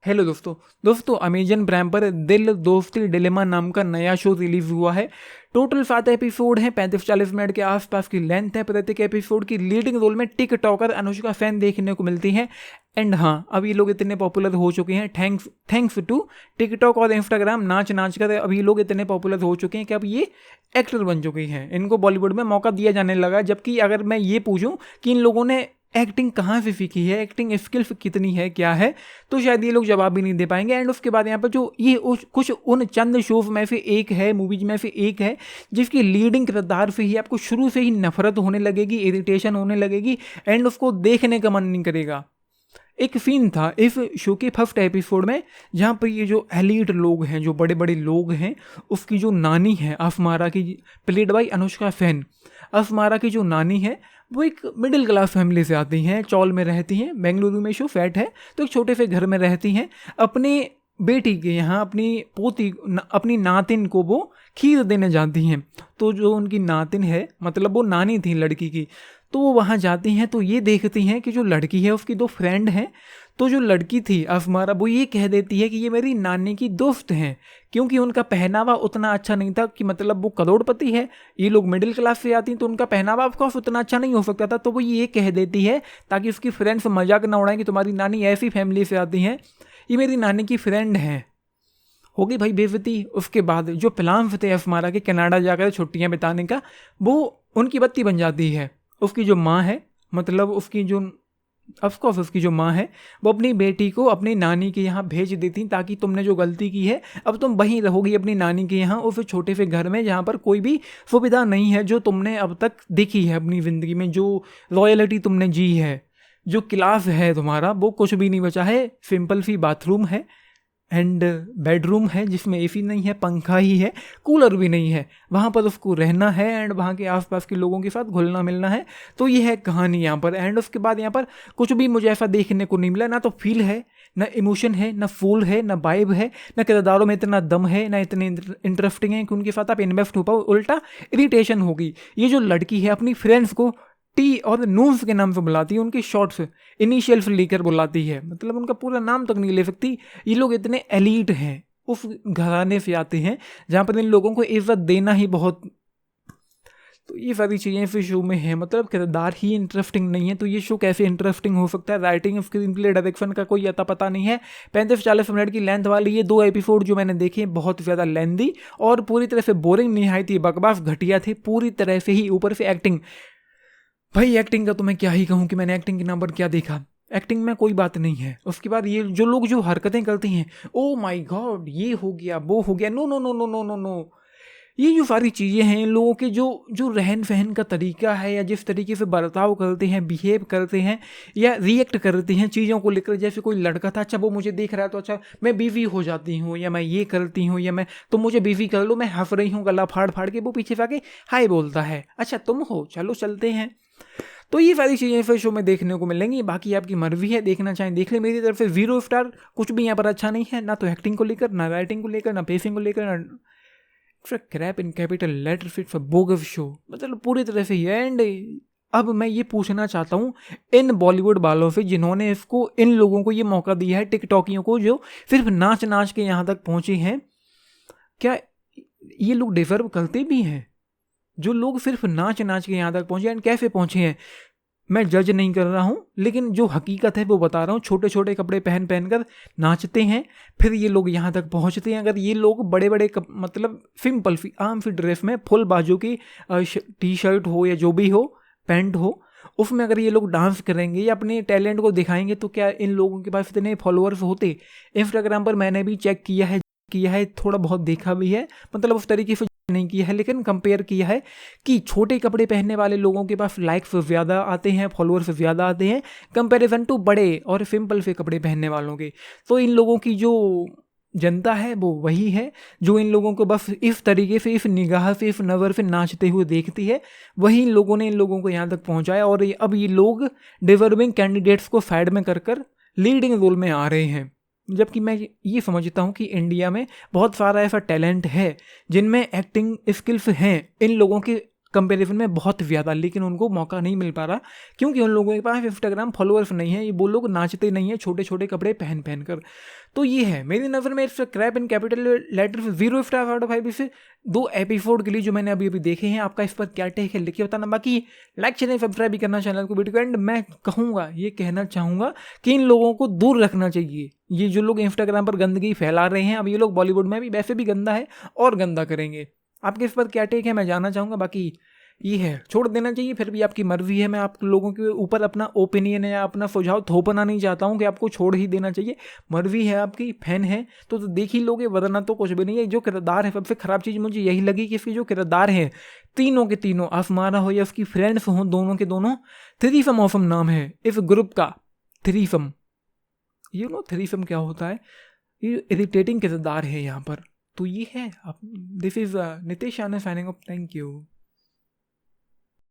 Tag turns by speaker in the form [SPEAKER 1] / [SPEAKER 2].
[SPEAKER 1] Hello दोस्तों Amazon prime पर दिल दोस्ती डिलेमा नाम का नया शो रिलीज हुआ है। टोटल 7 एपिसोड हैं, 35-40 मिनट के आसपास की लेंथ है। प्रत्येक एपिसोड की लीडिंग रोल में टिकटॉकर अनुष्का फैन देखने को मिलती है। एंड हाँ, अब ये लोग इतने पॉपुलर हो चुके हैं थैंक्स टू टिकटॉक और इंस्टाग्राम। नाच कर अब ये लोग इतने पॉपुलर हो चुके हैं कि अब ये एक्टर बन चुके हैं। इनको बॉलीवुड में मौका दिया जाने लगा। जबकि अगर मैं ये पूछूं कि इन लोगों ने एक्टिंग कहाँ से सीखी है, एक्टिंग स्किल्स कितनी है, क्या है, तो शायद ये लोग जवाब भी नहीं दे पाएंगे। एंड उसके बाद यहाँ पर जो ये कुछ उन चंद शोज में से एक है, मूवीज में से एक है, जिसकी लीडिंग किरदार से ही आपको शुरू से ही नफरत होने लगेगी, इरिटेशन होने लगेगी एंड उसको देखने का मन नहीं करेगा। एक सीन था इस शो के फर्स्ट एपिसोड में, जहाँ पर ये जो एलीट लोग हैं, जो बड़े बड़े लोग हैं, उसकी जो नानी है अफमारा की, प्लेड बाई अनुष्का फैन। अफमारा की जो नानी है वो एक मिडिल क्लास फैमिली से आती हैं, चौल में रहती हैं, बेंगलुरु में शो सेट है, तो एक छोटे से घर में रहती हैं। अपने बेटी के यहाँ अपनी नातिन को वो खीर देने जाती हैं। तो जो उनकी नातिन है, मतलब वो नानी थी लड़की की, तो वो वहाँ जाती हैं तो ये देखती हैं कि जो लड़की है उसकी दो फ्रेंड हैं। तो जो लड़की थी अफमारा, वो ये कह देती है कि ये मेरी नानी की दोस्त हैं, क्योंकि उनका पहनावा उतना अच्छा नहीं था, कि मतलब वो करोड़पति है, ये लोग मिडिल क्लास से आती हैं, तो उनका पहनावा ऑफकोर्स उतना अच्छा नहीं हो सकता था। तो वो ये कह देती है ताकि उसकी फ्रेंड्स मजाक ना उड़ाएं कि तुम्हारी नानी ऐसी फैमिली से आती हैं, ये मेरी नानी की फ्रेंड हैं। होगी भाई बेइज्जती। उसके बाद जो प्लान थे अफमारा के कनाडा जाकर छुट्टियां बिताने का, वो उनकी बत्ती बन जाती है। उसकी जो माँ है, मतलब उसकी जो माँ है, वो अपनी बेटी को अपनी नानी के यहाँ भेज देती, ताकि तुमने जो गलती की है अब तुम वहीं रहोगी अपनी नानी के यहाँ, उस छोटे से घर में जहाँ पर कोई भी सुविधा नहीं है जो तुमने अब तक देखी है अपनी ज़िंदगी में, जो रॉयल्टी तुमने जी है, जो क्लास है तुम्हारा, वो कुछ भी नहीं बचा है। सिंपल सी बाथरूम है एंड बेडरूम है जिसमें एसी नहीं है, पंखा ही है, कूलर भी नहीं है। वहाँ पर उसको रहना है एंड वहाँ के आसपास के लोगों के साथ घुलना मिलना है। तो ये है कहानी यहाँ पर। एंड उसके बाद यहाँ पर कुछ भी मुझे ऐसा देखने को नहीं मिला, ना तो फील है, ना इमोशन है, ना फूल है, ना वाइब है, ना किरदारों में इतना दम है, ना इतने इंटरेस्टिंग है कि उनके साथ आप इन्वेस्ट हो पाओ। उल्टा इरिटेशन होगी। ये जो लड़की है अपनी फ्रेंड्स को टी और नून्स के नाम से बुलाती है, उनके शॉर्ट्स इनिशियल्स लेकर बुलाती है, मतलब उनका पूरा नाम तक नहीं ले सकती। ये लोग इतने एलीट हैं, उस घराने से आते हैं जहाँ पर इन लोगों को इज्जत देना ही बहुत। तो ये सारी चीज़ें फिर शो में है, मतलब किरदार ही इंटरेस्टिंग नहीं है, तो ये शो कैसे इंटरेस्टिंग हो सकता है। राइटिंग, स्क्रीन प्ले, डायरेक्शन का कोई अता पता नहीं है। 35-40 मिनट की लेंथ वाली ये 2 एपिसोड जो मैंने देखे, बहुत ज़्यादा लेंदी और पूरी तरह से बोरिंग नहीं आई थी, बकवास घटिया थे पूरी तरह से ही। ऊपर से एक्टिंग, भाई एक्टिंग का तो मैं क्या ही कहूँ कि मैंने एक्टिंग के नाम पर क्या देखा। एक्टिंग में कोई बात नहीं है। उसके बाद ये जो लोग जो हरकतें करते हैं, ओ माय गॉड, ये हो गया, वो हो गया, no no no no no no no, ये जो सारी चीज़ें हैं, इन लोगों के जो रहन सहन का तरीका है, या जिस तरीके से बर्ताव करते हैं, बिहेव करते हैं, या रिएक्ट करते हैं चीज़ों को लेकर। जैसे कोई लड़का था, अच्छा वो मुझे देख रहा है तो अच्छा मैं बिजी हो जाती हूँ, या मैं ये करती हूँ, या मैं तुम मुझे बिजी कर लो, मैं हंस रही हूँ गला फाड़ फाड़ के, वो पीछे जाके हाय बोलता है, अच्छा तुम हो, चलो चलते हैं। तो ये सारी चीज़ें फिर शो में देखने को मिलेंगी। बाकी आपकी मर्जी है, देखना चाहें देख ले। मेरी तरफ से 0 स्टार। कुछ भी यहाँ पर अच्छा नहीं है, ना तो एक्टिंग को लेकर, ना राइटिंग को लेकर, ना पेसिंग को लेकर, ना crap in capital letter fit for bogus show, मतलब पूरी तरह से। एंड अब मैं ये पूछना चाहता हूँ इन बॉलीवुड वालों से, जिन्होंने इसको, इन लोगों को ये मौका दिया है, टिकटॉकियों को, जो सिर्फ नाच नाच के यहाँ तक पहुँचे हैं, क्या ये लोग डिजर्व करते भी हैं? जो लोग सिर्फ नाच नाच के यहाँ तक पहुँचे, एंड कैसे पहुँचे हैं, मैं जज नहीं कर रहा हूँ, लेकिन जो हकीकत है वो बता रहा हूँ। छोटे छोटे कपड़े पहन पहन कर नाचते हैं, फिर ये लोग यहाँ तक पहुँचते हैं। अगर ये लोग बड़े बड़े मतलब सिंपल आम सी ड्रेस में, फुल बाजू की टी शर्ट हो या जो भी हो, पैंट हो, उसमें अगर ये लोग डांस करेंगे या अपने टैलेंट को दिखाएंगे, तो क्या इन लोगों के पास इतने फॉलोअर्स होते? इंस्टाग्राम पर मैंने भी चेक किया है, थोड़ा बहुत देखा भी है, मतलब उस तरीके से नहीं किया है, लेकिन कंपेयर किया है कि छोटे कपड़े पहनने वाले लोगों के पास लाइक्स ज़्यादा आते हैं, फॉलोअर्स ज़्यादा आते हैं, कंपैरिजन टू बड़े और सिंपल से कपड़े पहनने वालों के। तो इन लोगों की जो जनता है वो वही है जो इन लोगों को बस इस तरीके से, इस निगाह से, इस नज़र से नाचते हुए देखती है। वही इन लोगों ने इन लोगों को यहाँ तक पहुँचाया, और अब ये लोग डिजर्विंग कैंडिडेट्स को साइड में कर लीडिंग रोल में आ रहे हैं। जबकि मैं ये समझता हूँ कि इंडिया में बहुत सारा ऐसा टैलेंट है जिनमें एक्टिंग स्किल्स हैं, इन लोगों के कंपेरिजन में बहुत ज़्यादा, लेकिन उनको मौका नहीं मिल पा रहा क्योंकि उन लोगों के पास इंस्टाग्राम फॉलोअर्स नहीं है, ये वो लोग नाचते नहीं है छोटे छोटे कपड़े पहन पहन कर। तो ये है मेरी नज़र में it's crap in capital letter 0 star out of 5 से 2 एपिसोड के लिए जो मैंने अभी अभी देखे हैं। आपका इस पर क्या टेक है लिखिए बताना। बाकी लाइक चैनल सब्सक्राइब भी करना चैनल को वीडियो को। एंड मैं कहूँगा, ये कहना चाहूँगा कि इन लोगों को दूर रखना चाहिए। ये जो लोग इंस्टाग्राम पर गंदगी फैला रहे हैं, अब ये लोग बॉलीवुड में भी वैसे भी गंदा है और गंदा करेंगे। आपके इस पर क्या टेक है मैं जानना चाहूँगा। बाकी ये है, छोड़ देना चाहिए, फिर भी आपकी मर्जी है। मैं आप लोगों के ऊपर अपना ओपिनियन या अपना सुझाव थोपना नहीं चाहता हूँ कि आपको छोड़ ही देना चाहिए। मर्जी है आपकी, फैन है तो देख ही लोगे, वरना तो कुछ भी नहीं है। जो किरदार है, सबसे खराब चीज़ मुझे यही लगी कि इसके जो किरदार हैं तीनों के तीनों, आसमाना हो या उसकी फ्रेंड्स हों, दोनों के दोनों थ्रीसम ऑफम नाम है इस ग्रुप का। थ्रीसम, यू नो थ्रीसम क्या होता है, ये इरिटेटिंग किरदार है यहाँ पर। तो ये है, this is Nitesh Anand signing off, thank you.